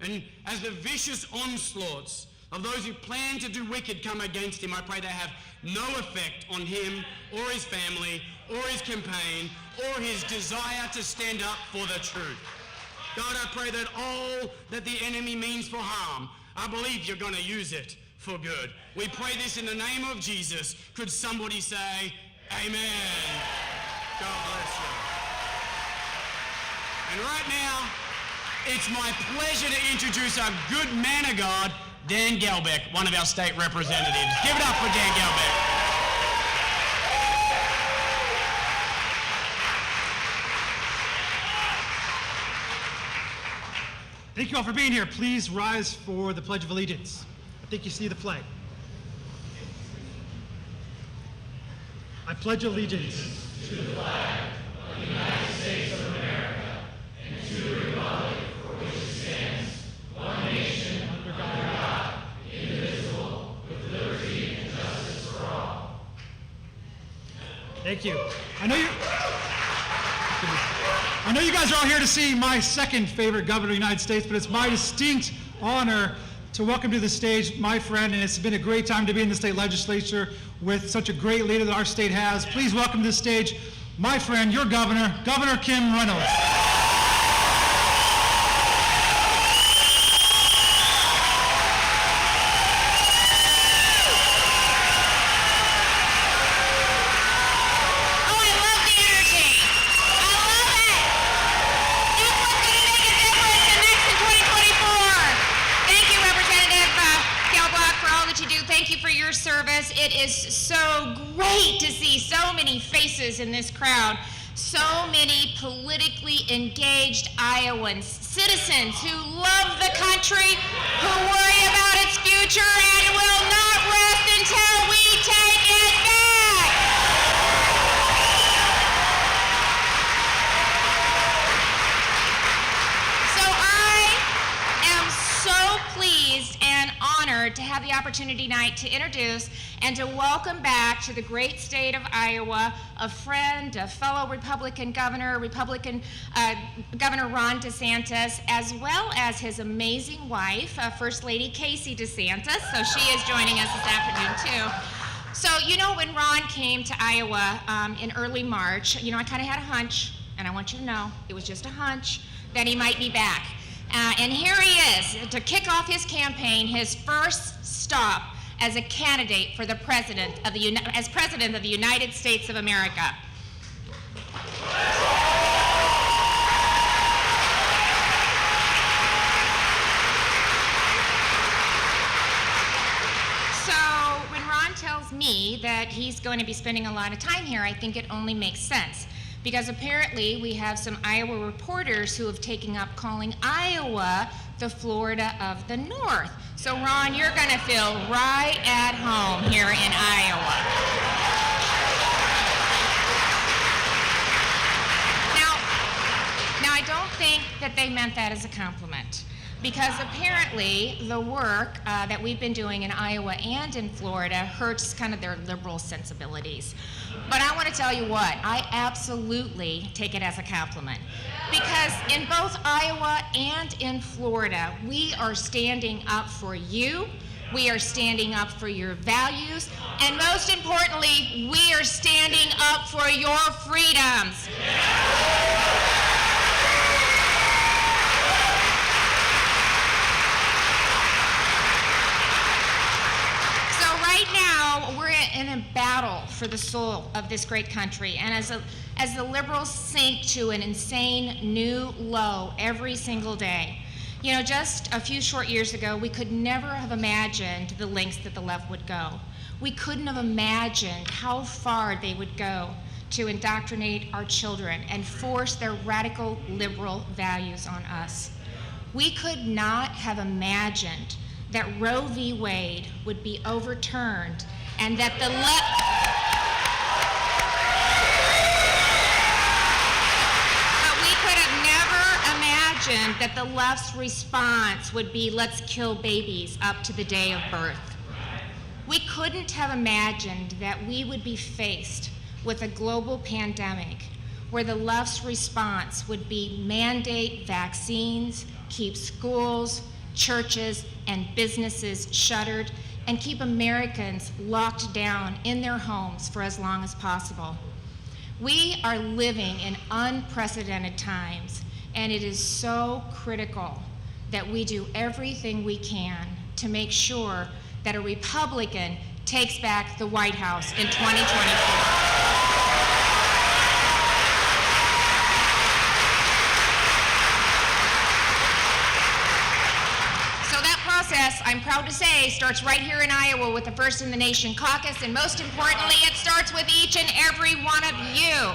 And as the vicious onslaughts of those who plan to do wicked come against him, I pray they have no effect on him or his family or his campaign or his desire to stand up for the truth. God, I pray that all that the enemy means for harm, I believe you're going to use it for good. We pray this in the name of Jesus. Could somebody say, amen? God bless you. And right now, it's my pleasure to introduce our good man of God, Dan Gelbeck, one of our state representatives. Give it up for Dan Gelbeck. Thank you all for being here. Please rise for the Pledge of Allegiance. I think you see the flag. I pledge allegiance to the flag of the United States of America and to the republic for which it stands, one nation, under God, indivisible, with liberty and justice for all. Thank you. I know you guys are all here to see my second favorite governor of the United States, but it's my distinct honor to welcome to the stage my friend, and it's been a great time to be in the state legislature with such a great leader that our state has. Please welcome to the stage my friend, your governor, Governor Kim Reynolds. Service. It is so great to see so many faces in this crowd, so many politically engaged Iowans, citizens who love the country, who worry about its future, and will not rest until we take it back. So I am so pleased and honored to have the opportunity tonight to introduce and to welcome back to the great state of Iowa a friend, a fellow Republican governor, Governor Ron DeSantis, as well as his amazing wife, First Lady Casey DeSantis. So she is joining us this afternoon too. So, you know, when Ron came to Iowa in early March, you know, I kind of had a hunch, and I want you to know, it was just a hunch, that he might be back. And here he is to kick off his campaign, his first stop as a candidate for the president of the United States of America. So when Ron tells me that he's going to be spending a lot of time here, I think it only makes sense. Because apparently we have some Iowa reporters who have taken up calling Iowa the Florida of the North. So Ron, you're going to feel right at home here in Iowa. Now I don't think that they meant that as a compliment, because apparently the work that we've been doing in Iowa and in Florida hurts kind of their liberal sensibilities. But I want to tell you what, I absolutely take it as a compliment. Because in both Iowa and in Florida, we are standing up for you, we are standing up for your values, and most importantly, we are standing up for your freedoms. We're in a battle for the soul of this great country, and as the liberals sink to an insane new low every single day. You know, just a few short years ago, we could never have imagined the lengths that the left would go. We couldn't have imagined how far they would go to indoctrinate our children and force their radical liberal values on us. We could not have imagined that Roe v. Wade would be overturned and that the but we could have never imagined that the left's response would be, let's kill babies up to the day of birth. We couldn't have imagined that we would be faced with a global pandemic where the left's response would be mandate vaccines, keep schools, churches, and businesses shuttered, and keep Americans locked down in their homes for as long as possible. We are living in unprecedented times, and it is so critical that we do everything we can to make sure that a Republican takes back the White House in 2024. I'm proud to say, starts right here in Iowa with the First in the Nation caucus, and most importantly, it starts with each and every one of you.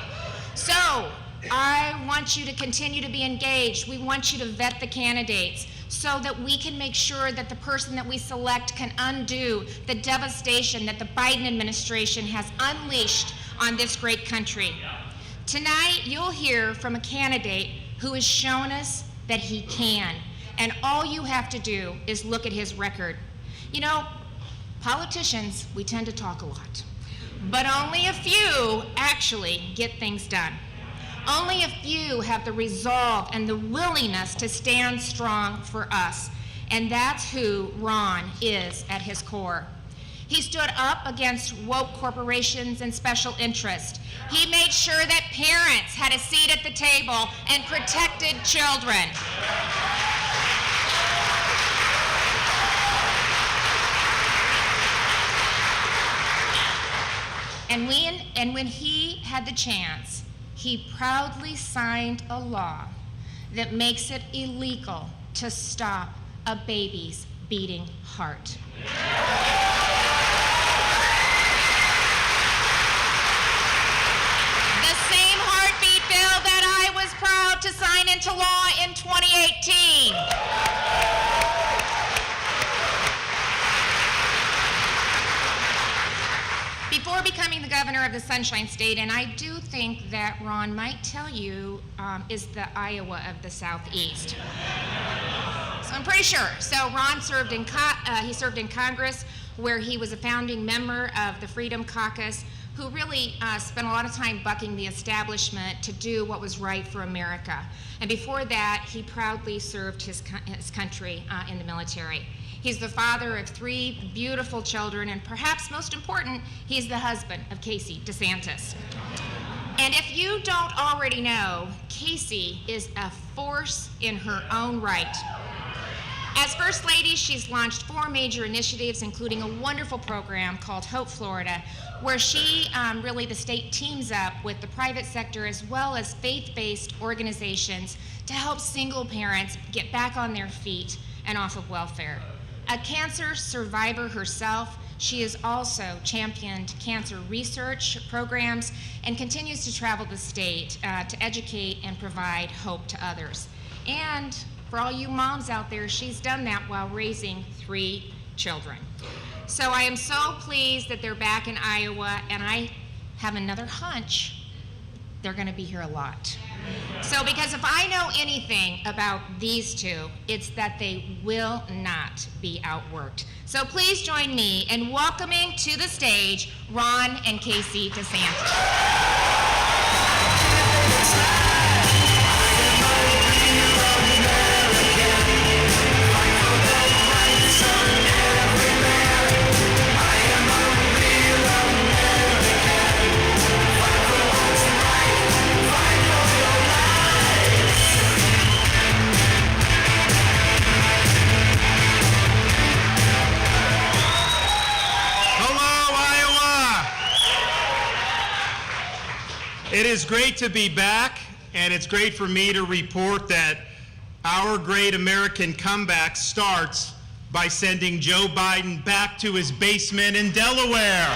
So, I want you to continue to be engaged. We want you to vet the candidates so that we can make sure that the person that we select can undo the devastation that the Biden administration has unleashed on this great country. Tonight, you'll hear from a candidate who has shown us that he can. And all you have to do is look at his record. You know, politicians, we tend to talk a lot, but only a few actually get things done. Only a few have the resolve and the willingness to stand strong for us, and that's who Ron is at his core. He stood up against woke corporations and special interests. He made sure that parents had a seat at the table and protected children. And when he had the chance, he proudly signed a law that makes it illegal to stop a baby's beating heart. The same heartbeat bill that I was proud to sign into law in 2018. Before becoming the governor of the Sunshine State, and I do think that Ron might tell you, is the Iowa of the Southeast. So I'm pretty sure. So Ron served in Congress, where he was a founding member of the Freedom Caucus, who really spent a lot of time bucking the establishment to do what was right for America. And before that, he proudly served his country in the military. He's the father of 3 beautiful children, and perhaps most important, he's the husband of Casey DeSantis. And if you don't already know, Casey is a force in her own right. As First Lady, she's launched 4 major initiatives, including a wonderful program called Hope Florida, where she, the state teams up with the private sector as well as faith-based organizations to help single parents get back on their feet and off of welfare. A cancer survivor herself, she has also championed cancer research programs and continues to travel the state to educate and provide hope to others. And for all you moms out there, she's done that while raising 3 children. So I am so pleased that they're back in Iowa, and I have another hunch they're going to be here a lot. So because if I know anything about these 2, it's that they will not be outworked. So please join me in welcoming to the stage Ron and Casey DeSantis. It is great to be back, and it's great for me to report that our great American comeback starts by sending Joe Biden back to his basement in Delaware.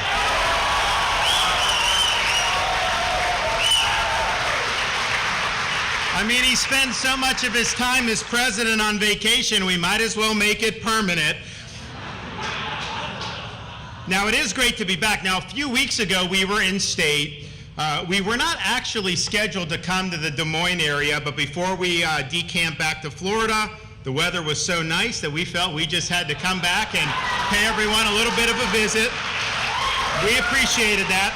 I mean, he spends so much of his time as president on vacation, we might as well make it permanent. Now, it is great to be back. Now, a few weeks ago, we were in state. We were not actually scheduled to come to the Des Moines area, but before we decamped back to Florida, the weather was so nice that we felt we just had to come back and pay everyone a little bit of a visit. We appreciated that.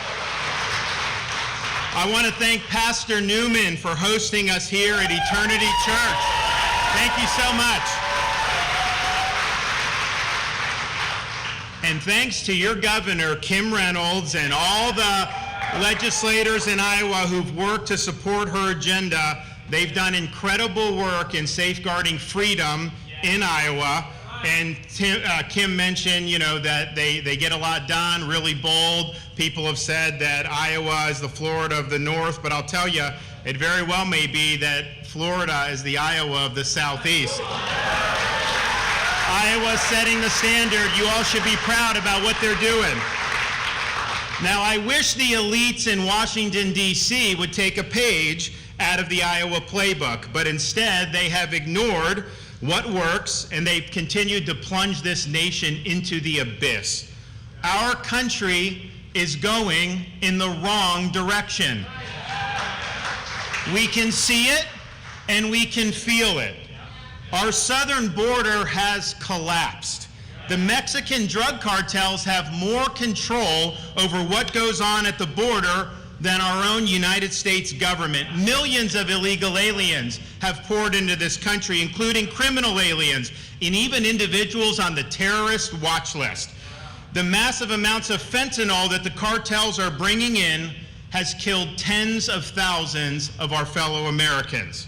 I want to thank Pastor Newman for hosting us here at Eternity Church. Thank you so much. And thanks to your governor, Kim Reynolds, and all the legislators in Iowa who've worked to support her agenda, they've done incredible work in safeguarding freedom in Iowa. And Kim mentioned, that they get a lot done, really bold. People have said that Iowa is the Florida of the North, but I'll tell you, it very well may be that Florida is the Iowa of the Southeast. Iowa's setting the standard. You all should be proud about what they're doing. Now, I wish the elites in Washington, D.C. would take a page out of the Iowa playbook, but instead they have ignored what works, and they've continued to plunge this nation into the abyss. Our country is going in the wrong direction. We can see it, and we can feel it. Our southern border has collapsed. The Mexican drug cartels have more control over what goes on at the border than our own United States government. Millions of illegal aliens have poured into this country, including criminal aliens and even individuals on the terrorist watch list. The massive amounts of fentanyl that the cartels are bringing in has killed tens of thousands of our fellow Americans.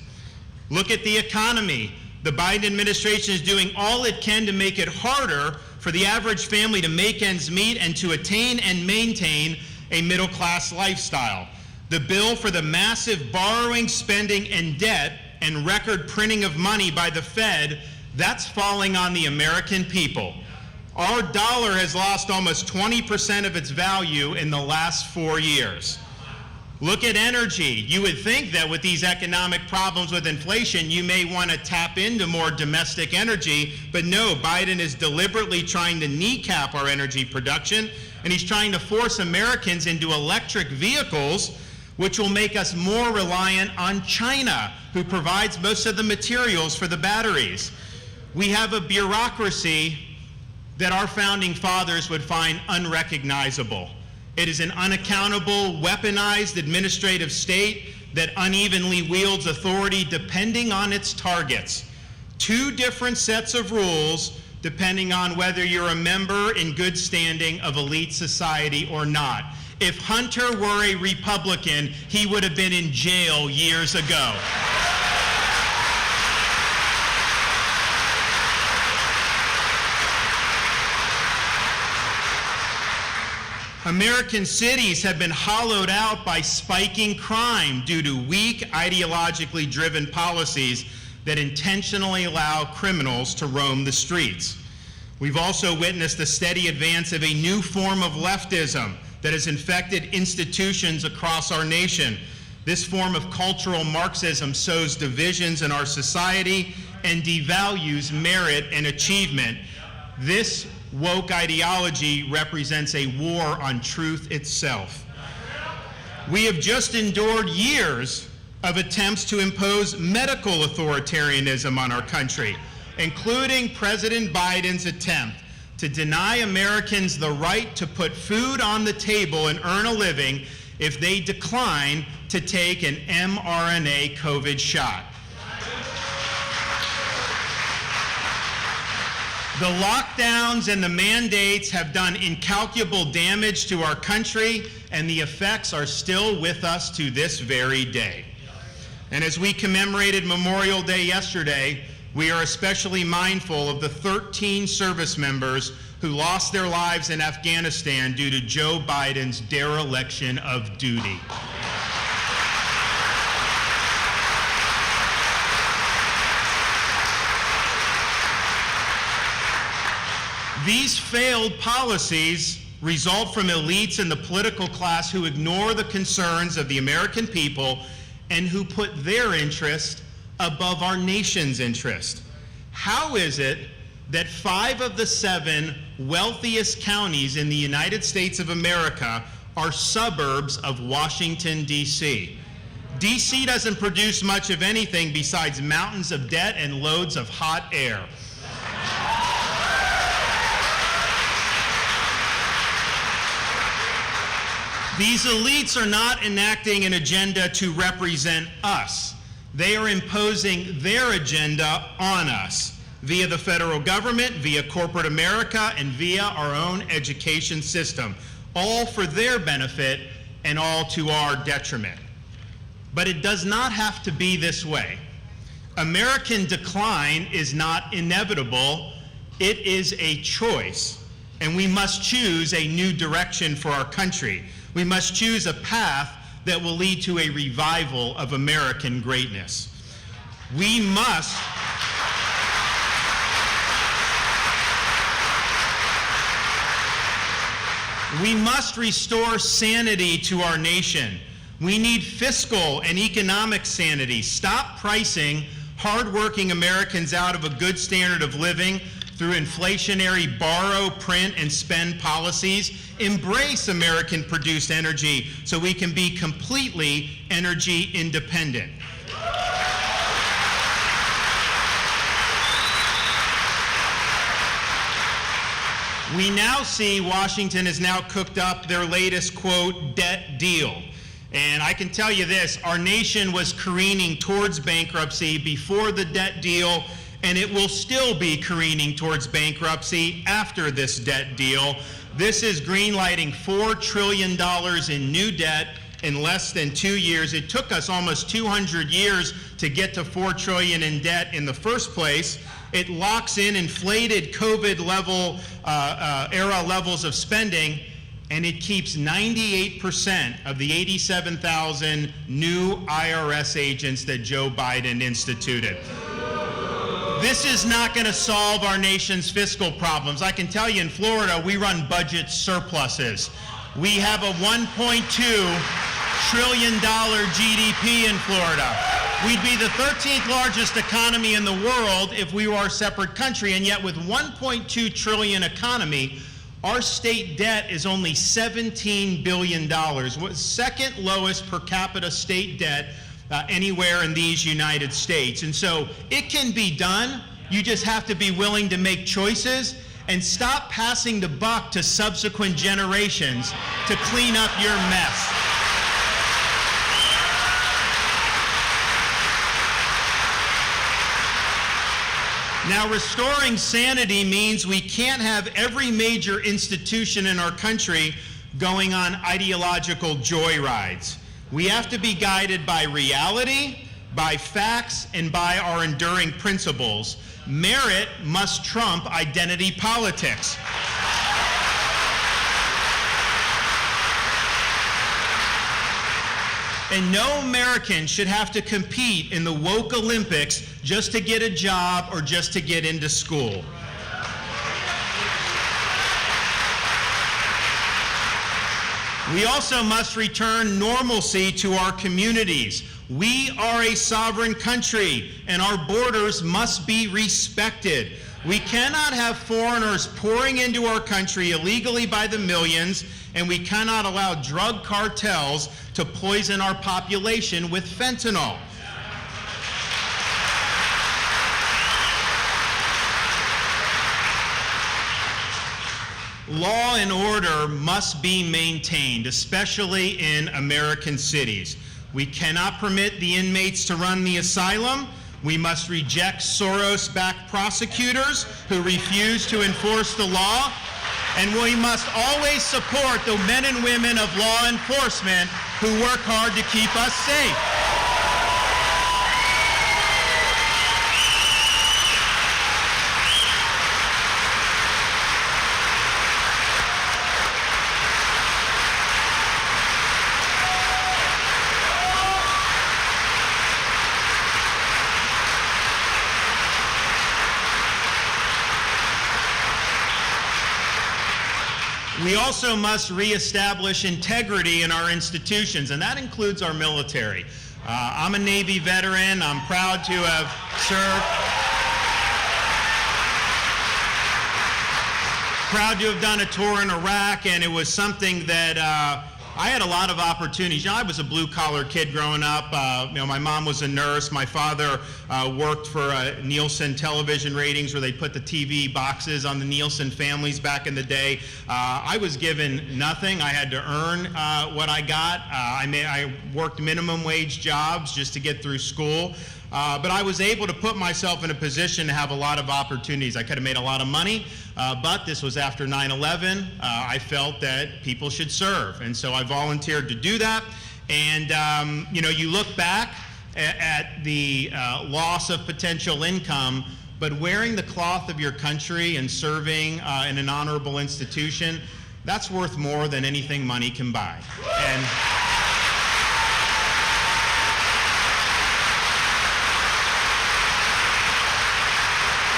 Look at the economy. The Biden administration is doing all it can to make it harder for the average family to make ends meet and to attain and maintain a middle-class lifestyle. The bill for the massive borrowing, spending, and debt and record printing of money by the Fed, that's falling on the American people. Our dollar has lost almost 20% of its value in the last 4 years. Look at energy. You would think that with these economic problems with inflation, you may want to tap into more domestic energy, but no, Biden is deliberately trying to kneecap our energy production, and he's trying to force Americans into electric vehicles, which will make us more reliant on China, who provides most of the materials for the batteries. We have a bureaucracy that our founding fathers would find unrecognizable. It is an unaccountable, weaponized administrative state that unevenly wields authority depending on its targets. Two different sets of rules depending on whether you're a member in good standing of elite society or not. If Hunter were a Republican, he would have been in jail years ago. American cities have been hollowed out by spiking crime due to weak, ideologically driven policies that intentionally allow criminals to roam the streets. We've also witnessed the steady advance of a new form of leftism that has infected institutions across our nation. This form of cultural Marxism sows divisions in our society and devalues merit and achievement. This woke ideology represents a war on truth itself. We have just endured years of attempts to impose medical authoritarianism on our country, including President Biden's attempt to deny Americans the right to put food on the table and earn a living if they decline to take an mRNA COVID shot. The lockdowns and the mandates have done incalculable damage to our country, and the effects are still with us to this very day. And as we commemorated Memorial Day yesterday, we are especially mindful of the 13 service members who lost their lives in Afghanistan due to Joe Biden's dereliction of duty. These failed policies result from elites in the political class who ignore the concerns of the American people and who put their interest above our nation's interest. How is it that 5 of the 7 wealthiest counties in the United States of America are suburbs of Washington, D.C.? D.C. doesn't produce much of anything besides mountains of debt and loads of hot air. These elites are not enacting an agenda to represent us. They are imposing their agenda on us via the federal government, via corporate America, and via our own education system, all for their benefit and all to our detriment. But it does not have to be this way. American decline is not inevitable. It is a choice, and we must choose a new direction for our country. We must choose a path that will lead to a revival of American greatness. We must restore sanity to our nation. We need fiscal and economic sanity. Stop pricing hardworking Americans out of a good standard of living through inflationary borrow, print, and spend policies. Embrace American-produced energy so we can be completely energy independent. We now see Washington has now cooked up their latest, quote, debt deal. And I can tell you this, our nation was careening towards bankruptcy before the debt deal, and it will still be careening towards bankruptcy after this debt deal. This is greenlighting $4 trillion in new debt in less than 2 years. It took us almost 200 years to get to $4 trillion in debt in the first place. It locks in inflated COVID era levels of spending, and it keeps 98% of the 87,000 new IRS agents that Joe Biden instituted. This is not going to solve our nation's fiscal problems. I can tell you in Florida, we run budget surpluses. We have a $1.2 trillion GDP in Florida. We'd be the 13th largest economy in the world if we were a separate country, and yet with $1.2 trillion economy, our state debt is only $17 billion, second lowest per capita state debt anywhere in these United States. And so it can be done. You just have to be willing to make choices and stop passing the buck to subsequent generations to clean up your mess. Now, restoring sanity means we can't have every major institution in our country going on ideological joyrides. We have to be guided by reality, by facts, and by our enduring principles. Merit must trump identity politics. And no American should have to compete in the woke Olympics just to get a job or just to get into school. We also must return normalcy to our communities. We are a sovereign country, and our borders must be respected. We cannot have foreigners pouring into our country illegally by the millions, and we cannot allow drug cartels to poison our population with fentanyl. Law and order must be maintained, especially in American cities. We cannot permit the inmates to run the asylum. We must reject Soros-backed prosecutors who refuse to enforce the law. And we must always support the men and women of law enforcement who work hard to keep us safe. We also must reestablish integrity in our institutions, and that includes our military. I'm a Navy veteran. I'm proud to have served. Proud to have done a tour in Iraq, and it was something that I had a lot of opportunities. I was a blue-collar kid growing up. My mom was a nurse. My father worked for Nielsen television ratings, where they put the TV boxes on the Nielsen families back in the day. I was given nothing. I had to earn what I got. I worked minimum wage jobs just to get through school. But I was able to put myself in a position to have a lot of opportunities. I could have made a lot of money, but this was after 9/11. I felt that people should serve, and so I volunteered to do that. And you look back at the loss of potential income, but wearing the cloth of your country and serving in an honorable institution, that's worth more than anything money can buy.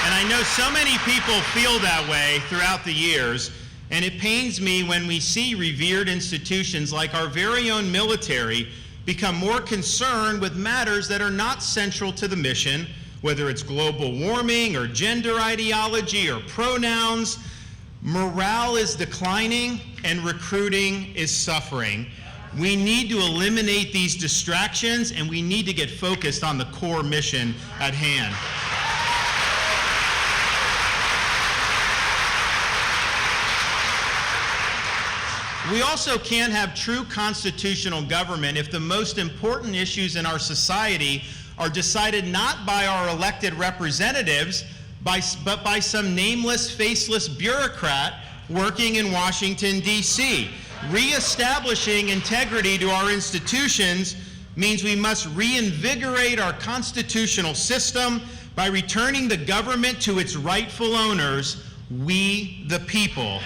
And I know so many people feel that way throughout the years, and it pains me when we see revered institutions like our very own military become more concerned with matters that are not central to the mission, whether it's global warming or gender ideology or pronouns. Morale is declining and recruiting is suffering. We need to eliminate these distractions, and we need to get focused on the core mission at hand. We also can't have true constitutional government if the most important issues in our society are decided not by our elected representatives, but by some nameless, faceless bureaucrat working in Washington, D.C. Reestablishing integrity to our institutions means we must reinvigorate our constitutional system by returning the government to its rightful owners, we the people.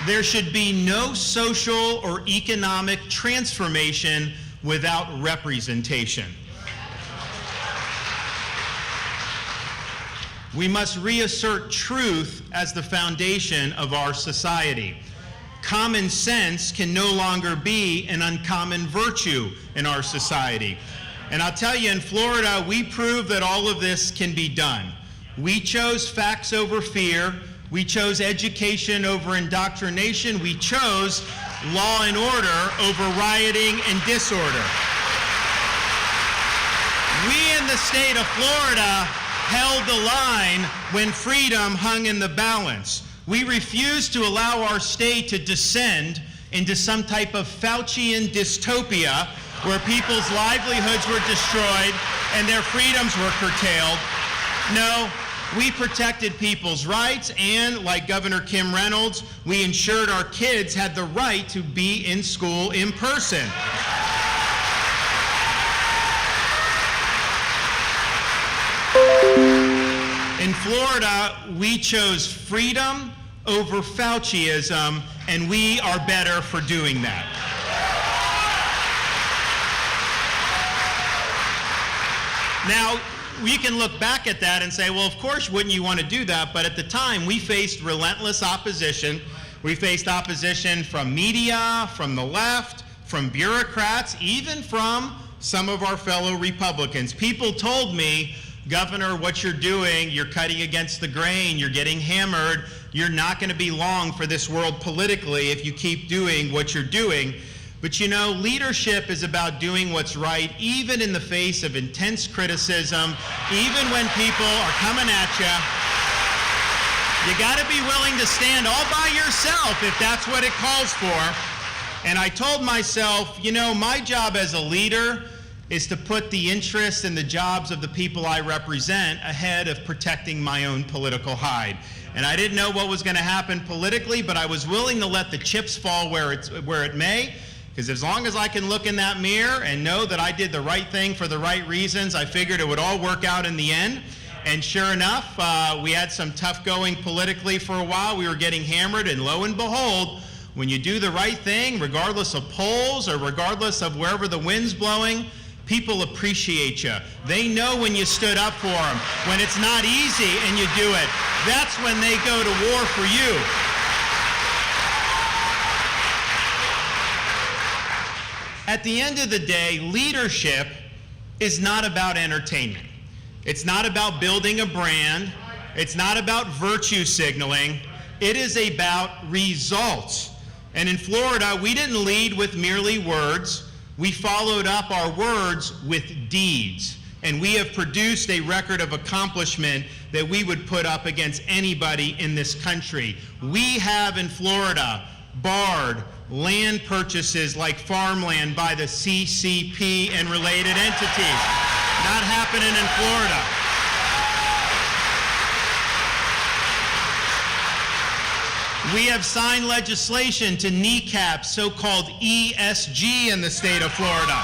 There should be no social or economic transformation without representation. We must reassert truth as the foundation of our society. Common sense can no longer be an uncommon virtue in our society. And I'll tell you, in Florida, we proved that all of this can be done. We chose facts over fear. We chose education over indoctrination. We chose law and order over rioting and disorder. We in the state of Florida held the line when freedom hung in the balance. We refused to allow our state to descend into some type of Faucian dystopia where people's livelihoods were destroyed and their freedoms were curtailed. No. We protected people's rights, and like Governor Kim Reynolds, we ensured our kids had the right to be in school in person. In Florida, we chose freedom over Fauciism, and we are better for doing that. Now, we can look back at that and say, well, of course, wouldn't you want to do that? But at the time, we faced relentless opposition. We faced opposition from media, from the left, from bureaucrats, even from some of our fellow Republicans. People told me, Governor, what you're doing, you're cutting against the grain, you're getting hammered, you're not going to be long for this world politically if you keep doing what you're doing. But you know, leadership is about doing what's right, even in the face of intense criticism, even when people are coming at you. You got to be willing to stand all by yourself if that's what it calls for. And I told myself, you know, my job as a leader is to put the interests and the jobs of the people I represent ahead of protecting my own political hide. And I didn't know what was going to happen politically, but I was willing to let the chips fall where it may. Because as long as I can look in that mirror and know that I did the right thing for the right reasons, I figured it would all work out in the end. And sure enough, we had some tough going politically for a while. We were getting hammered, and lo and behold, when you do the right thing, regardless of polls or regardless of wherever the wind's blowing, people appreciate you. They know when you stood up for them. When it's not easy and you do it, that's when they go to war for you. At the end of the day, leadership is not about entertainment. It's not about building a brand. It's not about virtue signaling. It is about results. And in Florida, we didn't lead with merely words. We followed up our words with deeds. And we have produced a record of accomplishment that we would put up against anybody in this country. We have in Florida barred land purchases like farmland by the CCP and related entities. Not happening in Florida. We have signed legislation to kneecap so-called ESG in the state of Florida.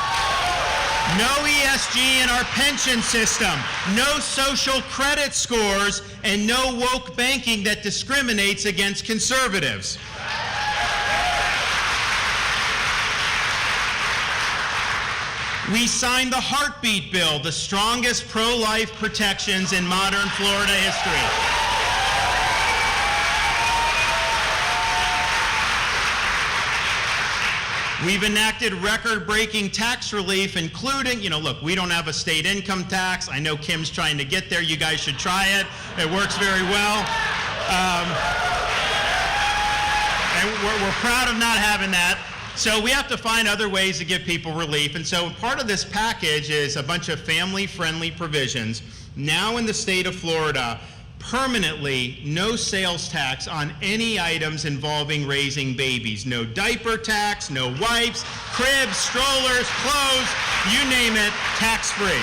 No ESG in our pension system, no social credit scores, and no woke banking that discriminates against conservatives. We signed the Heartbeat Bill, the strongest pro-life protections in modern Florida history. We've enacted record-breaking tax relief, including, look, we don't have a state income tax. I know Kim's trying to get there. You guys should try it. It works very well. And we're proud of not having that. So we have to find other ways to give people relief. And so part of this package is a bunch of family-friendly provisions. Now in the state of Florida, permanently no sales tax on any items involving raising babies. No diaper tax, no wipes, cribs, strollers, clothes, you name it, tax-free.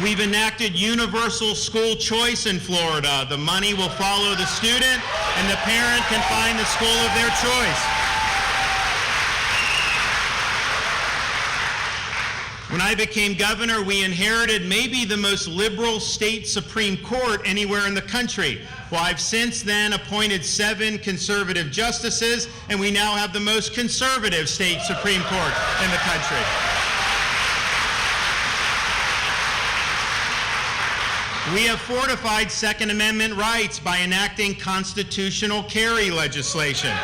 We've enacted universal school choice in Florida. The money will follow the student, and the parent can find the school of their choice. When I became governor, we inherited maybe the most liberal state Supreme Court anywhere in the country. Well, I've since then appointed 7 conservative justices, and we now have the most conservative state Supreme Court in the country. We have fortified Second Amendment rights by enacting constitutional carry legislation.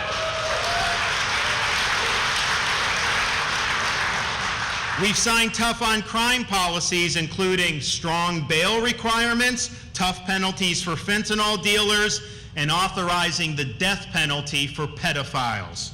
We've signed tough on crime policies, including strong bail requirements, tough penalties for fentanyl dealers, and authorizing the death penalty for pedophiles.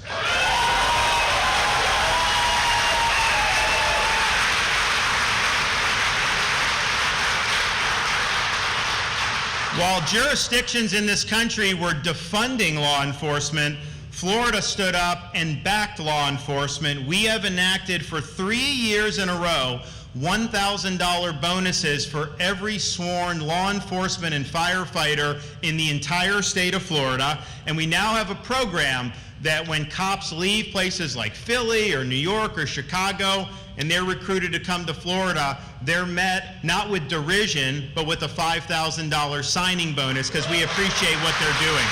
While jurisdictions in this country were defunding law enforcement, Florida stood up and backed law enforcement. We have enacted for 3 years in a row $1,000 bonuses for every sworn law enforcement and firefighter in the entire state of Florida. And we now have a program that when cops leave places like Philly or New York or Chicago and they're recruited to come to Florida, they're met not with derision, but with a $5,000 signing bonus because we appreciate what they're doing.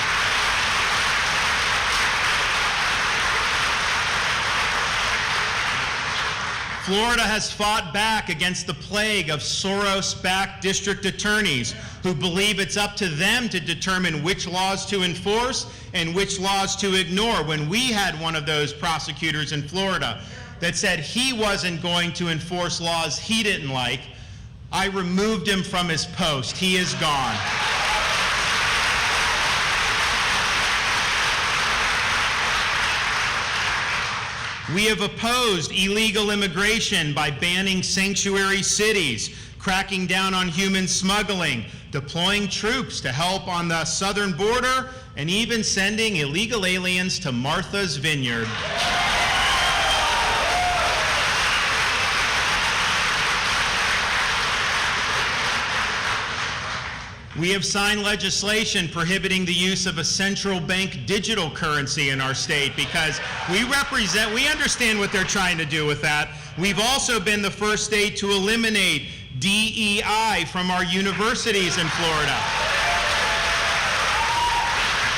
Florida has fought back against the plague of Soros-backed district attorneys who believe it's up to them to determine which laws to enforce and which laws to ignore. When we had one of those prosecutors in Florida that said he wasn't going to enforce laws he didn't like, I removed him from his post. He is gone. We have opposed illegal immigration by banning sanctuary cities, cracking down on human smuggling, deploying troops to help on the southern border, and even sending illegal aliens to Martha's Vineyard. We have signed legislation prohibiting the use of a central bank digital currency in our state because we understand what they're trying to do with that. We've also been the first state to eliminate DEI from our universities in Florida.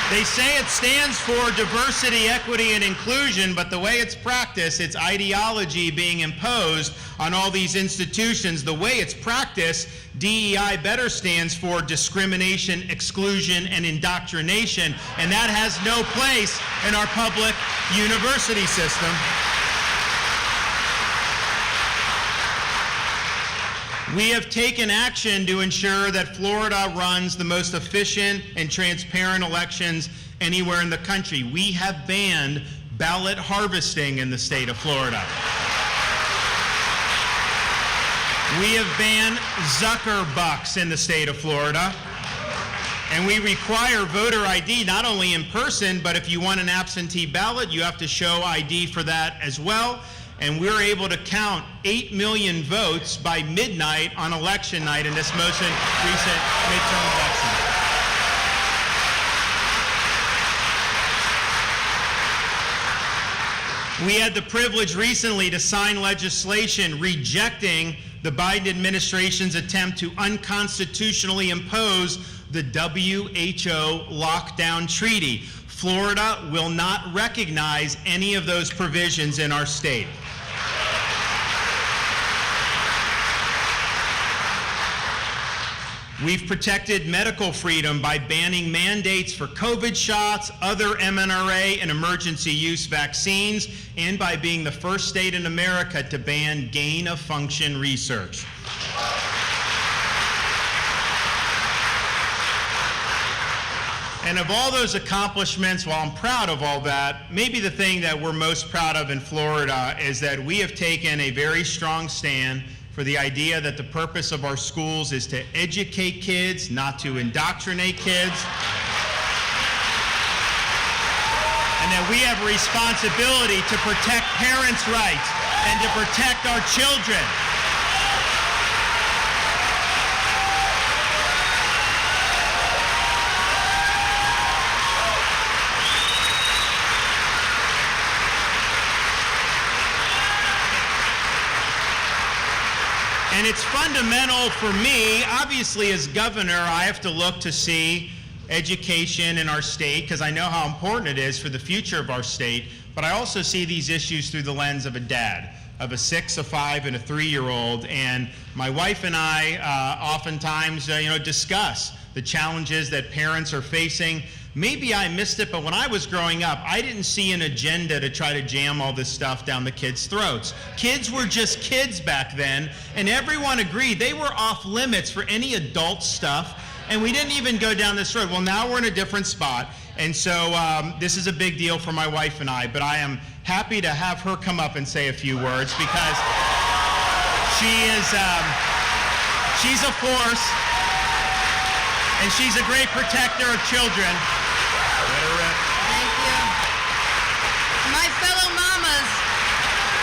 They say it stands for diversity, equity, and inclusion, but the way it's practiced, it's ideology being imposed on all these institutions. The way it's practiced, DEI better stands for discrimination, exclusion, and indoctrination, and that has no place in our public university system. We have taken action to ensure that Florida runs the most efficient and transparent elections anywhere in the country. We have banned ballot harvesting in the state of Florida. We have banned Zuckerbucks in the state of Florida. And we require voter ID not only in person, but if you want an absentee ballot, you have to show ID for that as well. And we're able to count 8 million votes by midnight on election night in this most recent midterm election. We had the privilege recently to sign legislation rejecting the Biden administration's attempt to unconstitutionally impose the WHO lockdown treaty. Florida will not recognize any of those provisions in our state. We've protected medical freedom by banning mandates for COVID shots, other mRNA and emergency use vaccines, and by being the first state in America to ban gain-of-function research. And of all those accomplishments, while I'm proud of all that, maybe the thing that we're most proud of in Florida is that we have taken a very strong stand for the idea that the purpose of our schools is to educate kids, not to indoctrinate kids. And that we have a responsibility to protect parents' rights and to protect our children. And it's fundamental for me, obviously as governor, I have to look to see education in our state because I know how important it is for the future of our state, but I also see these issues through the lens of a dad, of a 6, a 5, and a 3-year-old, and my wife and I oftentimes discuss the challenges that parents are facing. Maybe I missed it, but when I was growing up, I didn't see an agenda to try to jam all this stuff down the kids' throats. Kids were just kids back then, and everyone agreed they were off limits for any adult stuff, and we didn't even go down this road. Well, now we're in a different spot, and so this is a big deal for my wife and I, but I am happy to have her come up and say a few words because she's a force, and she's a great protector of children. Thank you. My fellow mamas,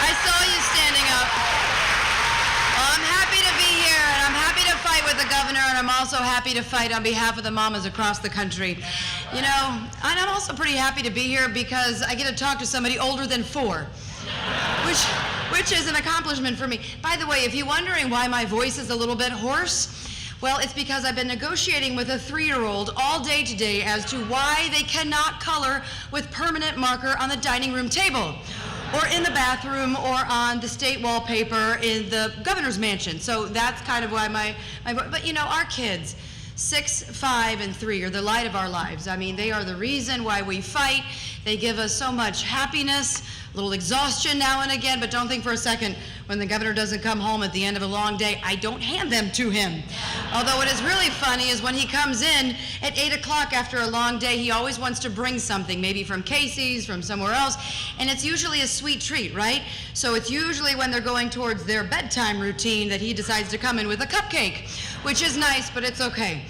I saw you standing up. Well, I'm happy to be here, and I'm happy to fight with the governor, and I'm also happy to fight on behalf of the mamas across the country. You know, and I'm also pretty happy to be here because I get to talk to somebody older than 4, which is an accomplishment for me. By the way, if you're wondering why my voice is a little bit hoarse, well, it's because I've been negotiating with a 3-year-old all day today as to why they cannot color with permanent marker on the dining room table, or in the bathroom, or on the state wallpaper in the governor's mansion. So that's kind of why but you know, our kids, 6, 5, and 3 are the light of our lives. I mean, they are the reason why we fight. They give us so much happiness, a little exhaustion now and again, but don't think for a second when the governor doesn't come home at the end of a long day, I don't hand them to him. Although what is really funny is when he comes in at 8 o'clock after a long day, he always wants to bring something, maybe from Casey's, from somewhere else, and it's usually a sweet treat, right? So it's usually when they're going towards their bedtime routine that he decides to come in with a cupcake, which is nice, but it's okay.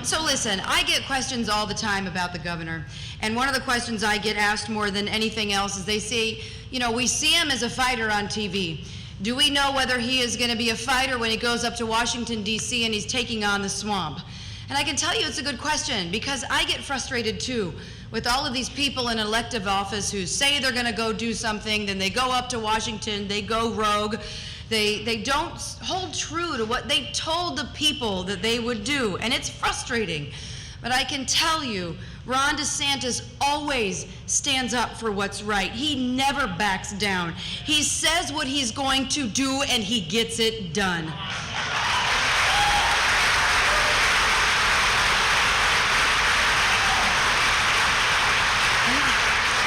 So listen, I get questions all the time about the governor, and one of the questions I get asked more than anything else is they say, you know, we see him as a fighter on TV. Do we know whether he is going to be a fighter when he goes up to Washington, D.C. and he's taking on the swamp? And I can tell you it's a good question because I get frustrated too with all of these people in elective office who say they're going to go do something, then they go up to Washington, they go rogue. They don't hold true to what they told the people that they would do, and it's frustrating. But I can tell you, Ron DeSantis always stands up for what's right. He never backs down. He says what he's going to do, and he gets it done.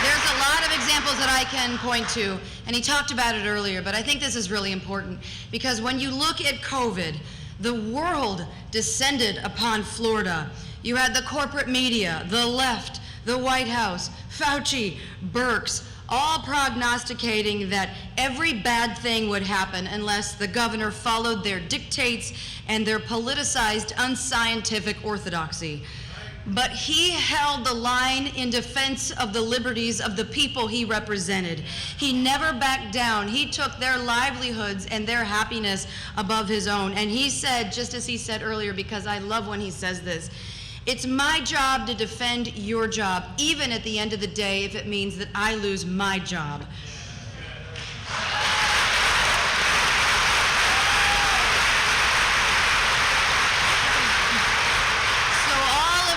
There's a lot of examples that I I can point to, and he talked about it earlier, but I think this is really important, because when you look at COVID, the world descended upon Florida. You had the corporate media, the left, the White House, Fauci, Birx, all prognosticating that every bad thing would happen unless the governor followed their dictates and their politicized, unscientific orthodoxy. But he held the line in defense of the liberties of the people he represented. He never backed down. He took their livelihoods and their happiness above his own. And he said, just as he said earlier, because I love when he says this, it's my job to defend your job, even at the end of the day if it means that I lose my job.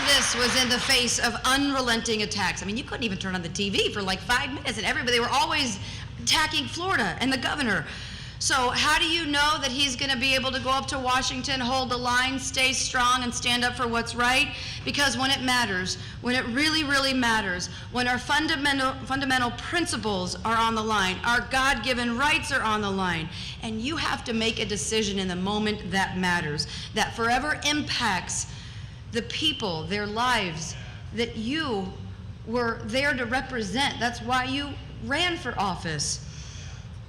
This was in the face of unrelenting attacks. I mean, you couldn't even turn on the TV for like 5 minutes, and they were always attacking Florida and the governor. So how do you know that he's going to be able to go up to Washington, hold the line, stay strong, and stand up for what's right? Because when it matters, when it really, really matters, when our fundamental principles are on the line, our God-given rights are on the line, and you have to make a decision in the moment that matters, that forever impacts the people, their lives, that you were there to represent. That's why you ran for office.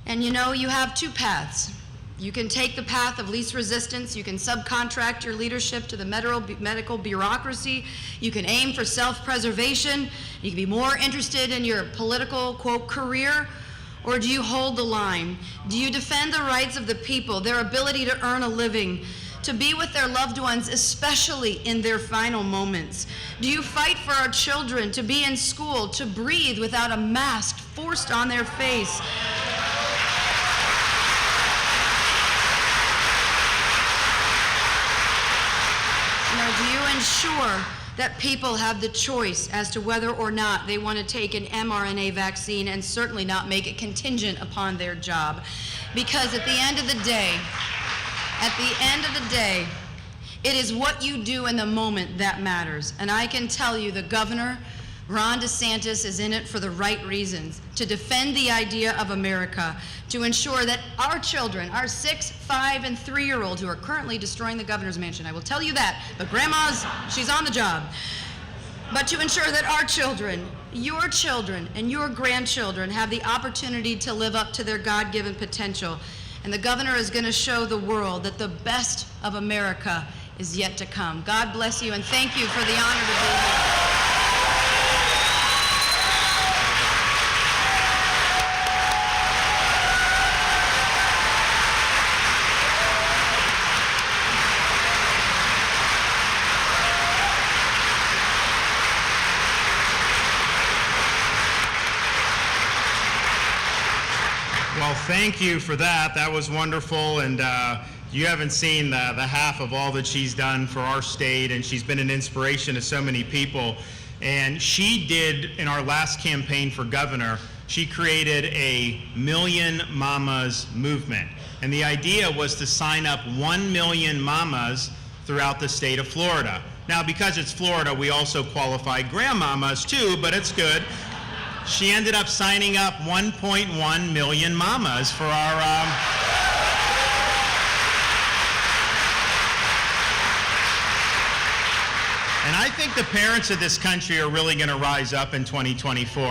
And you know, you have two paths. You can take the path of least resistance. You can subcontract your leadership to the medical bureaucracy. You can aim for self-preservation. You can be more interested in your political, quote, career. Or do you hold the line? Do you defend the rights of the people, their ability to earn a living, to be with their loved ones, especially in their final moments? Do you fight for our children to be in school, to breathe without a mask forced on their face? Do you ensure that people have the choice as to whether or not they want to take an mRNA vaccine, and certainly not make it contingent upon their job? Because at the end of the day, it is what you do in the moment that matters. And I can tell you the governor, Ron DeSantis, is in it for the right reasons, to defend the idea of America, to ensure that our children, our 6, 5, and 3-year-olds who are currently destroying the governor's mansion, I will tell you that, but grandma's, she's on the job. But to ensure that our children, your children, and your grandchildren have the opportunity to live up to their God-given potential. And the governor is going to show the world that the best of America is yet to come. God bless you, and thank you for the honor to be here. Well, thank you for that. That was wonderful, and you haven't seen the half of all that she's done for our state, and she's been an inspiration to so many people. And she did, in our last campaign for governor, she created a Million Mamas movement. And the idea was to sign up 1 million mamas throughout the state of Florida. Now, because it's Florida, we also qualify grandmamas too, but it's good. She ended up signing up 1.1 million mamas for our... And I think the parents of this country are really going to rise up in 2024.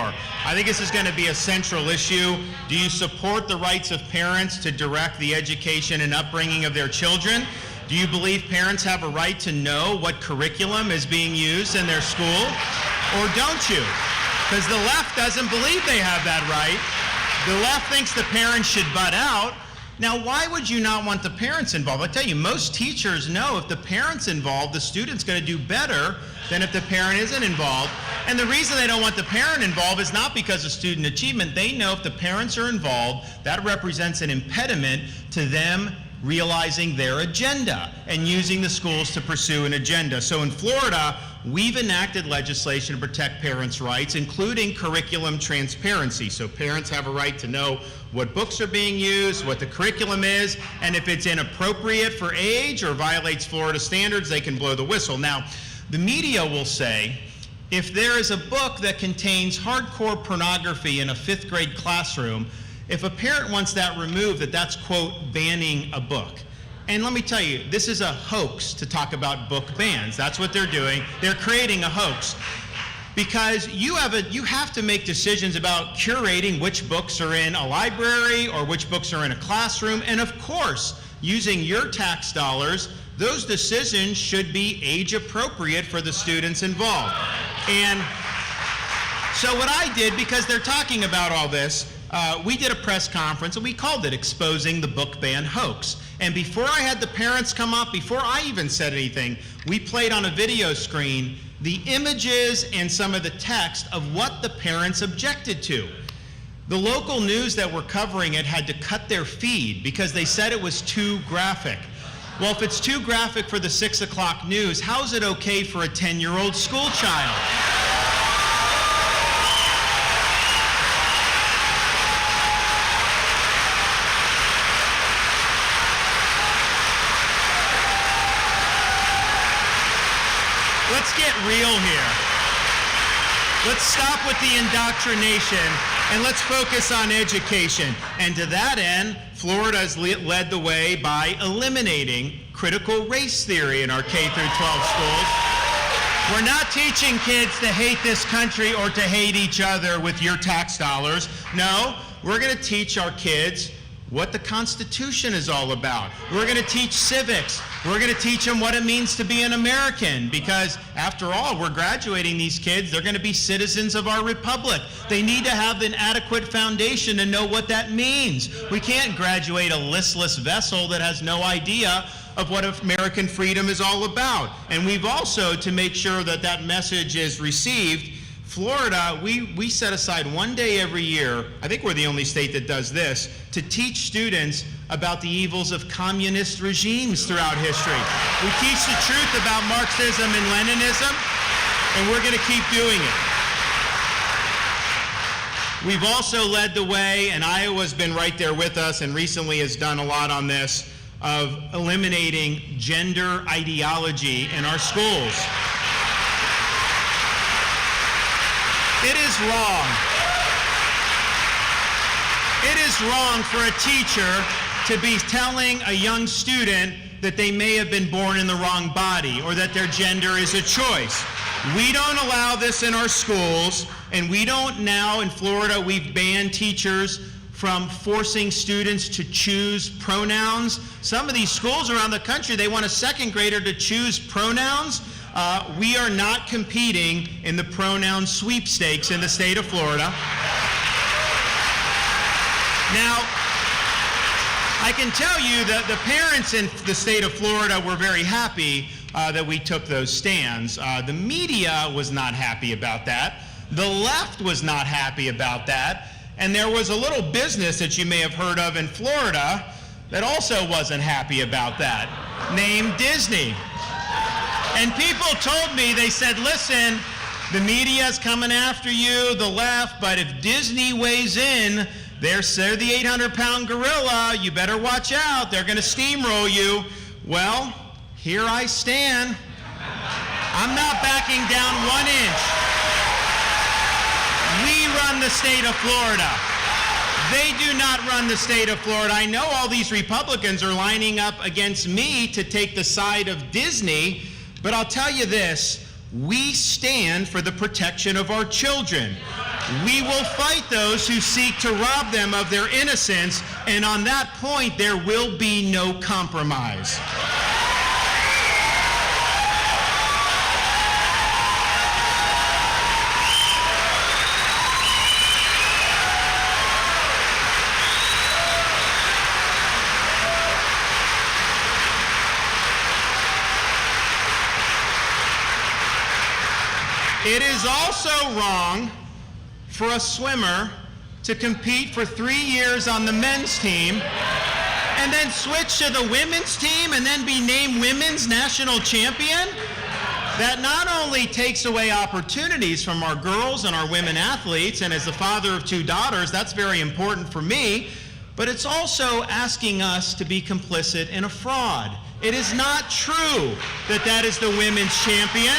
I think this is going to be a central issue. Do you support the rights of parents to direct the education and upbringing of their children? Do you believe parents have a right to know what curriculum is being used in their school? Or don't you? Because the left doesn't believe they have that right. The left thinks the parents should butt out. Now, why would you not want the parents involved? I tell you, most teachers know if the parent's involved, the student's going to do better than if the parent isn't involved. And the reason they don't want the parent involved is not because of student achievement. They know if the parents are involved, that represents an impediment to them realizing their agenda and using the schools to pursue an agenda. So in Florida, we've enacted legislation to protect parents' rights, including curriculum transparency. So parents have a right to know what books are being used, what the curriculum is, and if it's inappropriate for age or violates Florida standards, they can blow the whistle. Now, the media will say, if there is a book that contains hardcore pornography in a 5th grade classroom, if a parent wants that removed, that's, quote, banning a book. And let me tell you, this is a hoax to talk about book bans. That's what they're doing. They're creating a hoax. Because you have to make decisions about curating which books are in a library or which books are in a classroom. And of course, using your tax dollars, those decisions should be age appropriate for the students involved. And so what I did, because they're talking about all this, we did a press conference and we called it Exposing the Book Ban Hoax. And before I had the parents come up, before I even said anything, we played on a video screen the images and some of the text of what the parents objected to. The local news that were covering it had to cut their feed because they said it was too graphic. Well, if it's too graphic for the 6 o'clock news, how is it okay for a 10-year-old school child? Let's get real here. Let's stop with the indoctrination and let's focus on education. And to that end, Florida has led the way by eliminating critical race theory in our K through 12 schools. We're not teaching kids to hate this country or to hate each other with your tax dollars. No, we're going to teach our kids what the Constitution is all about. We're going to teach civics. We're going to teach them what it means to be an American, because after all, we're graduating these kids. They're going to be citizens of our republic. They need to have an adequate foundation to know what that means. We can't graduate a listless vessel that has no idea of what American freedom is all about. And we've also, to make sure that that message is received, Florida, we set aside one day every year, I think we're the only state that does this, to teach students about the evils of communist regimes throughout history. We teach the truth about Marxism and Leninism, and we're going to keep doing it. We've also led the way, and Iowa's been right there with us and recently has done a lot on this, of eliminating gender ideology in our schools. It is wrong. It is wrong for a teacher to be telling a young student that they may have been born in the wrong body or that their gender is a choice. We don't allow this in our schools, and we don't now in Florida, we've banned teachers from forcing students to choose pronouns. Some of these schools around the country, they want a second grader to choose pronouns. We are not competing in the pronoun sweepstakes in the state of Florida. Now, I can tell you that the parents in the state of Florida were very happy that we took those stands. The media was not happy about that. The left was not happy about that. And there was a little business that you may have heard of in Florida that also wasn't happy about that, named Disney. And people told me, they said, listen, the media's coming after you, the left, but if Disney weighs in, they're the 800-pound gorilla, you better watch out, they're going to steamroll you. Well, here I stand. I'm not backing down 1 inch. We run the state of Florida. They do not run the state of Florida. I know all these Republicans are lining up against me to take the side of Disney, but I'll tell you this, we stand for the protection of our children. We will fight those who seek to rob them of their innocence, and on that point, there will be no compromise. It is also wrong for a swimmer to compete for 3 years on the men's team and then switch to the women's team and then be named women's national champion. That not only takes away opportunities from our girls and our women athletes, and as the father of 2 daughters, that's very important for me, but it's also asking us to be complicit in a fraud. It is not true that that is the women's champion.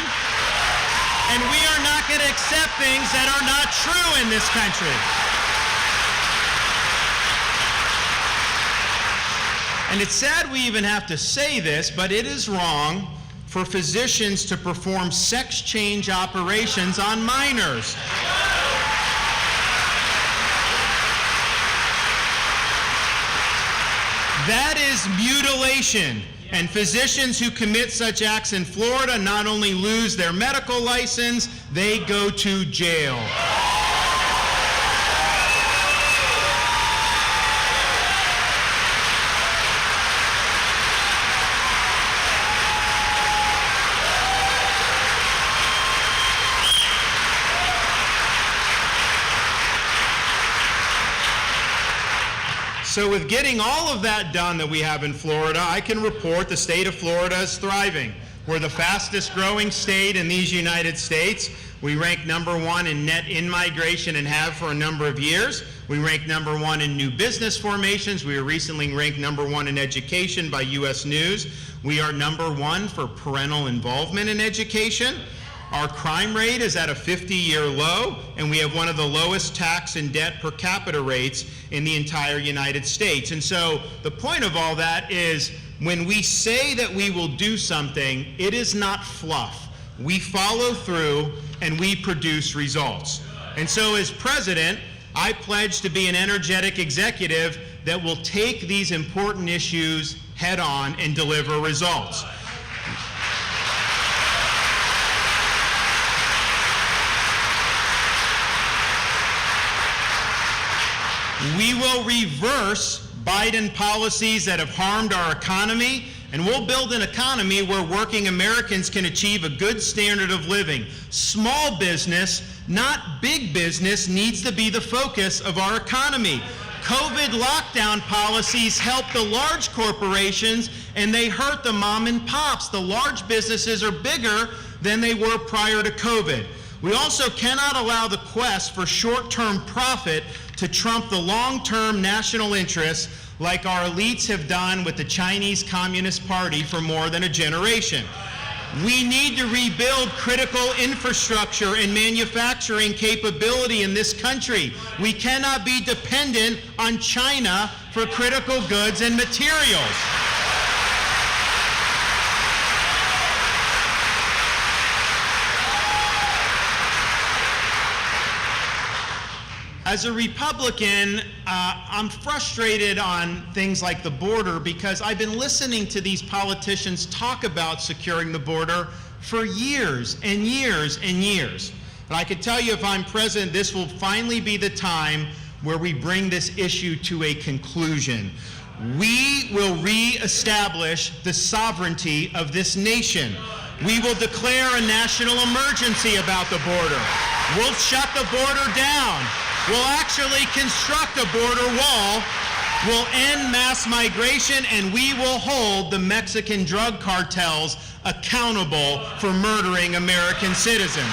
And we are not going to accept things that are not true in this country. And it's sad we even have to say this, but it is wrong for physicians to perform sex change operations on minors. That is mutilation. And physicians who commit such acts in Florida not only lose their medical license, they go to jail. So with getting all of that done that we have in Florida, I can report the state of Florida is thriving. We're the fastest growing state in these United States. We rank #1 in net in-migration and have for a number of years. We rank #1 in new business formations. We were recently ranked #1 in education by US News. We are #1 for parental involvement in education. Our crime rate is at a 50-year low, and we have one of the lowest tax and debt per capita rates in the entire United States. And so the point of all that is when we say that we will do something, it is not fluff. We follow through and we produce results. And so as president, I pledge to be an energetic executive that will take these important issues head on and deliver results. We will reverse Biden policies that have harmed our economy, and we'll build an economy where working Americans can achieve a good standard of living. Small business, not big business, needs to be the focus of our economy. COVID lockdown policies help the large corporations, and they hurt the mom and pops. The large businesses are bigger than they were prior to COVID. We also cannot allow the quest for short-term profit to trump the long-term national interests like our elites have done with the Chinese Communist Party for more than a generation. We need to rebuild critical infrastructure and manufacturing capability in this country. We cannot be dependent on China for critical goods and materials. As a Republican, I'm frustrated on things like the border because I've been listening to these politicians talk about securing the border for years and years and years. But I can tell you if I'm president, this will finally be the time where we bring this issue to a conclusion. We will reestablish the sovereignty of this nation. We will declare a national emergency about the border. We'll shut the border down. We'll actually construct a border wall, we'll end mass migration, and we will hold the Mexican drug cartels accountable for murdering American citizens.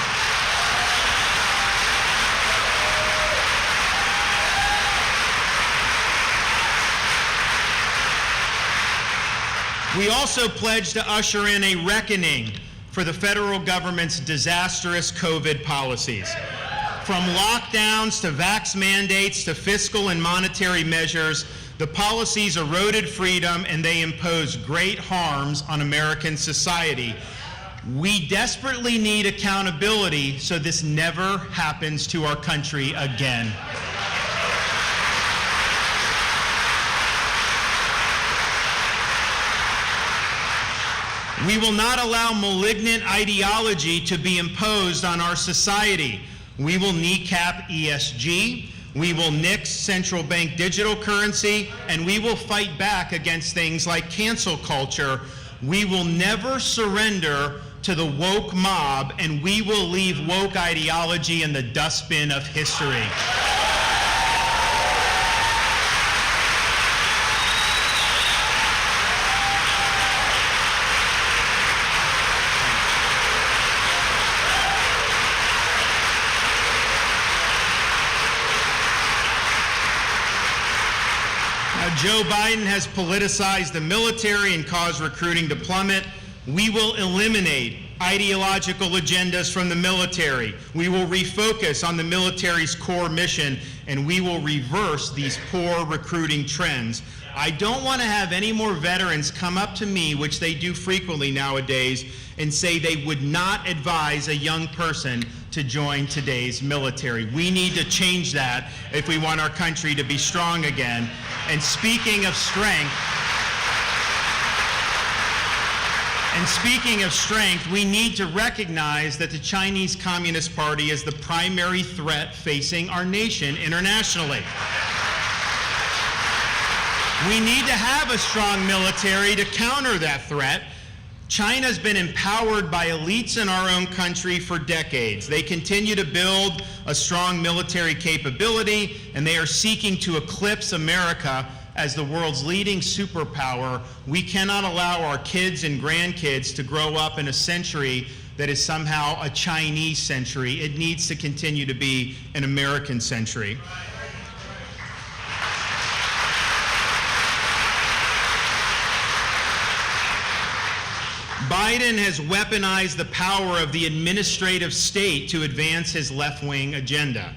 We also pledge to usher in a reckoning for the federal government's disastrous COVID policies. From lockdowns to vax mandates to fiscal and monetary measures, the policies eroded freedom and they impose great harms on American society. We desperately need accountability so this never happens to our country again. We will not allow malignant ideology to be imposed on our society. We will kneecap ESG, we will nix central bank digital currency, and we will fight back against things like cancel culture. We will never surrender to the woke mob, and we will leave woke ideology in the dustbin of history. Joe Biden has politicized the military and caused recruiting to plummet. We will eliminate ideological agendas from the military. We will refocus on the military's core mission, and we will reverse these poor recruiting trends. I don't want to have any more veterans come up to me, which they do frequently nowadays, and say they would not advise a young person to join today's military. We need to change that if we want our country to be strong again. And speaking of strength, we need to recognize that the Chinese Communist Party is the primary threat facing our nation internationally. We need to have a strong military to counter that threat. China's been empowered by elites in our own country for decades. They continue to build a strong military capability, and they are seeking to eclipse America as the world's leading superpower. We cannot allow our kids and grandkids to grow up in a century that is somehow a Chinese century. It needs to continue to be an American century. Biden has weaponized the power of the administrative state to advance his left-wing agenda.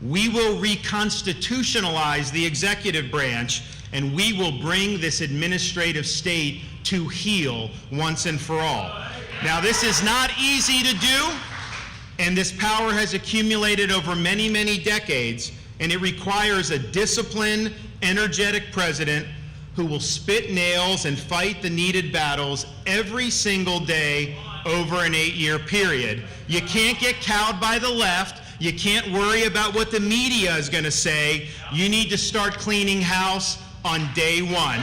We will reconstitutionalize the executive branch, and we will bring this administrative state to heel once and for all. Now, this is not easy to do, and this power has accumulated over many, many decades, and it requires a disciplined, energetic president who will spit nails and fight the needed battles every single day over an 8-year period. You can't get cowed by the left. You can't worry about what the media is going to say. You need to start cleaning house on day one.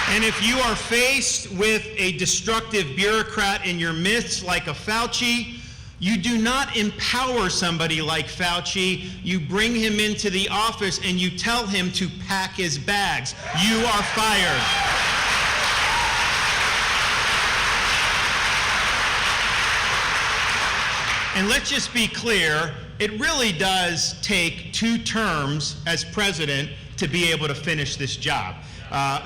And if you are faced with a destructive bureaucrat in your midst like a Fauci, you do not empower somebody like Fauci. You bring him into the office and you tell him to pack his bags. You are fired. And let's just be clear, it really does take 2 terms as president to be able to finish this job.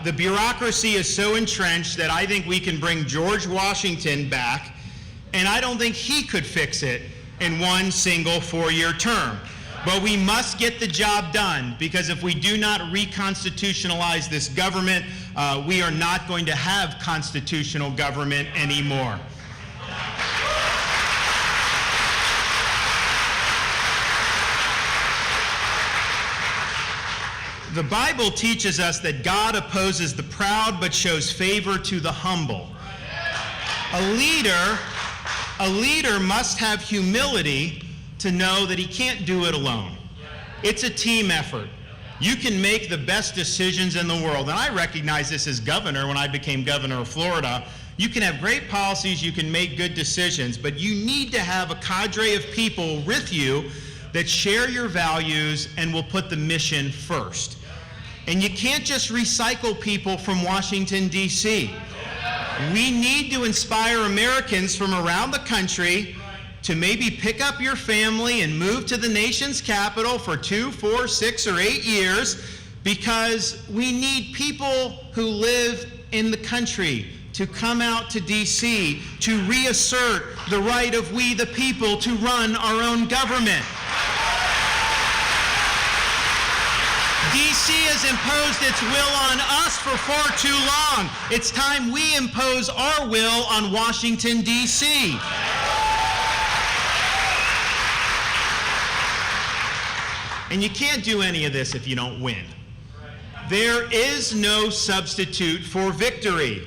The bureaucracy is so entrenched that I think we can bring George Washington back, and I don't think he could fix it in one single 4-year term. But we must get the job done, because if we do not reconstitutionalize this government, we are not going to have constitutional government anymore. The Bible teaches us that God opposes the proud but shows favor to the humble. A leader must have humility to know that he can't do it alone. It's a team effort. You can make the best decisions in the world, and I recognize this as governor when I became governor of Florida. You can have great policies, you can make good decisions, but you need to have a cadre of people with you that share your values and will put the mission first. And you can't just recycle people from Washington, D.C. We need to inspire Americans from around the country to maybe pick up your family and move to the nation's capital for 2, 4, 6, or 8 years, because we need people who live in the country to come out to D.C. to reassert the right of we the people to run our own government. D.C. has imposed its will on us for far too long. It's time we impose our will on Washington, D.C. And you can't do any of this if you don't win. There is no substitute for victory.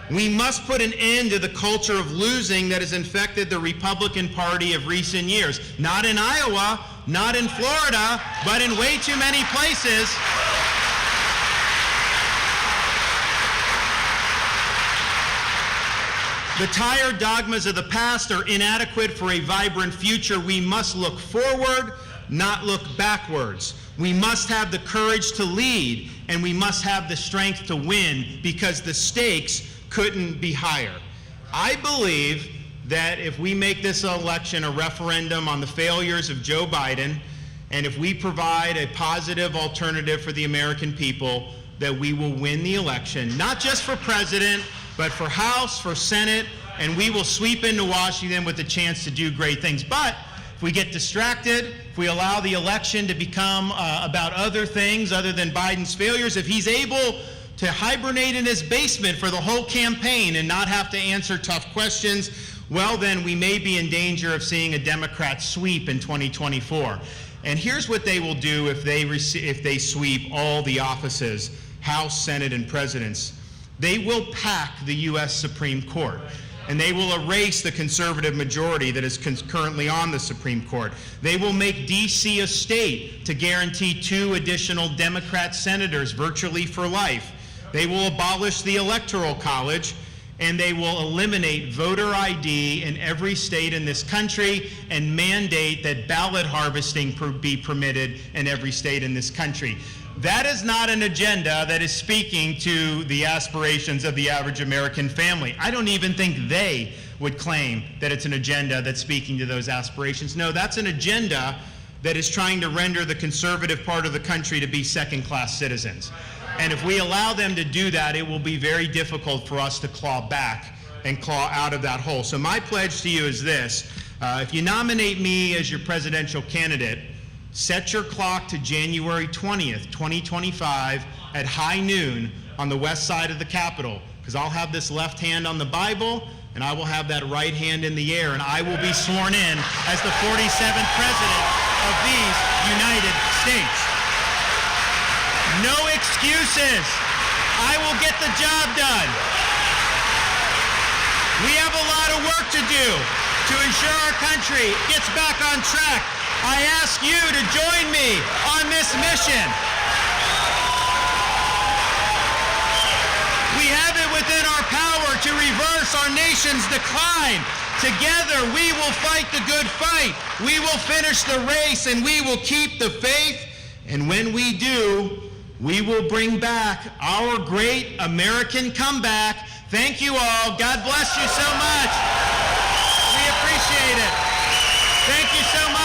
We must put an end to the culture of losing that has infected the Republican Party of recent years. Not in Iowa, not in Florida, but in way too many places. The tired dogmas of the past are inadequate for a vibrant future. We must look forward, not look backwards. We must have the courage to lead, and we must have the strength to win, because the stakes couldn't be higher. I believe that if we make this election a referendum on the failures of Joe Biden, and if we provide a positive alternative for the American people, that we will win the election, not just for president, but for House, for Senate, and we will sweep into Washington with a chance to do great things. But if we get distracted, if we allow the election to become about other things other than Biden's failures, if he's able to hibernate in his basement for the whole campaign and not have to answer tough questions, well, then we may be in danger of seeing a Democrat sweep in 2024. And here's what they will do if they sweep all the offices, House, Senate, and presidents. They will pack the U.S. Supreme Court, and they will erase the conservative majority that is currently on the Supreme Court. They will make D.C. a state to guarantee 2 additional Democrat senators virtually for life. They will abolish the Electoral College, and they will eliminate voter ID in every state in this country and mandate that ballot harvesting be permitted in every state in this country. That is not an agenda that is speaking to the aspirations of the average American family. I don't even think they would claim that it's an agenda that's speaking to those aspirations. No, that's an agenda that is trying to render the conservative part of the country to be second-class citizens. And if we allow them to do that, it will be very difficult for us to claw back and claw out of that hole. So my pledge to you is this. If you nominate me as your presidential candidate, set your clock to January 20th, 2025 at high noon on the west side of the Capitol, because I'll have this left hand on the Bible, and I will have that right hand in the air, and I will be sworn in as the 47th president of these United States. No excuses. I will get the job done. We have a lot of work to do to ensure our country gets back on track. I ask you to join me on this mission. We have it within our power to reverse our nation's decline. Together, we will fight the good fight. We will finish the race, and we will keep the faith. And when we do, we will bring back our great American comeback. Thank you all. God bless you so much. We appreciate it. Thank you so much.